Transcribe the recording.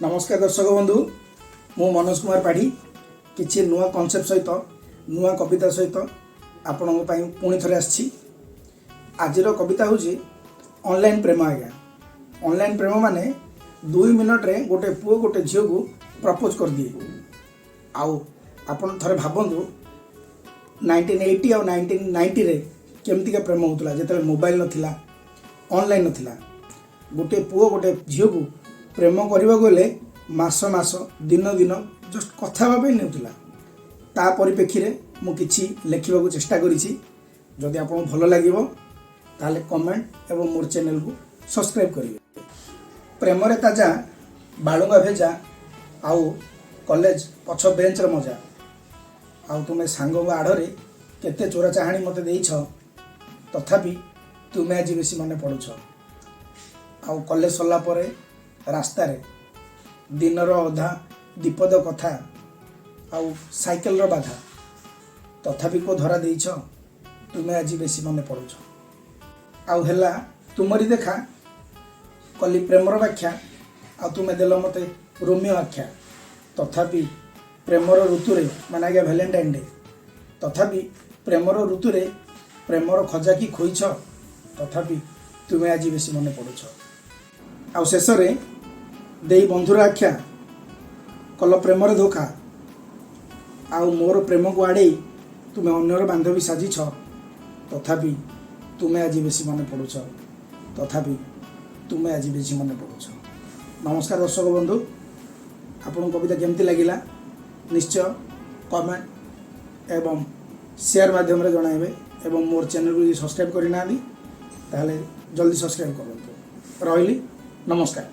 नमस्कार दर्शक बंधु मु मनोज कुमार पाढ़ी किसी नुआ कॉन्सेप्ट सहित नुआ कविता सहित आपण पुणी थे आसी आज कविता हूँ ऑनलाइन प्रेम। आज्ञा ऑनलाइन प्रेम माने 2 मिनट रे गोटे पुओ गोटे झील को प्रपोज कर दिए। आउ आपण थे भावतु 1980 और 1990 रे केमतिका प्रेम होता जिते मोबाइल नथिला ऑनलाइन नथिला गोटे पुओ गोटे झील को प्रेम करने गले मास मास दिन दिन जस्ट कथा भाई नेउतिला। ता परिप्रेक्षी रे मु किछि लेखिबा को चेष्टा करिछि। जदि आपन भलो लागिवो ताले कमेंट एवं मोर चैनल को सब्सक्राइब करिवे। प्रेम रे ताजा बालुंगा भेजा आउ कॉलेज पछ बेंच रे मजा आउ तुमे सांगो आड़े केते चोरा चाहाणी मते देइछ तथापि तुमे आज बेसी मने पड़ुछ। आउ कॉलेज सरला परे रास्ता रे दिनर अधा दीपद कथा आउ साइकेल रो बाधा तथापि को धरा देइछ तुमे आज बेसी मने पड़ुछ। आउ हेला तुमरी देखा कली प्रेमर व्याख्या आउ तुमे देल मते रोमियो आख्या तथापि प्रेमर ऋतु रे माने आगे वैलेंटाइन डे तथापि प्रेमर ऋतु रे प्रेमर खजा की खोइछ तथापि तुमे आज बेसी मने पड़ुछ। आउ शेष रे देई बंधुर आख्या कल प्रेमर धोखा आउ मोर प्रेम को आड़े तुमे अन्यर बांधवी साजिछ तथापि तुमे आज बेसी मने पड़ुछ तथापि तुमे आज बेसी मने पड़ुछ। नमस्कार दर्शक बंधु आपन कविता केमती लागिला निश्चय कमेंट एवं शेयर माध्यम रे जणाइबे एवं मोर चैनल को सब्सक्राइब करिना ताले जल्दी सब्सक्राइब करंतु। रहिली नमस्कार।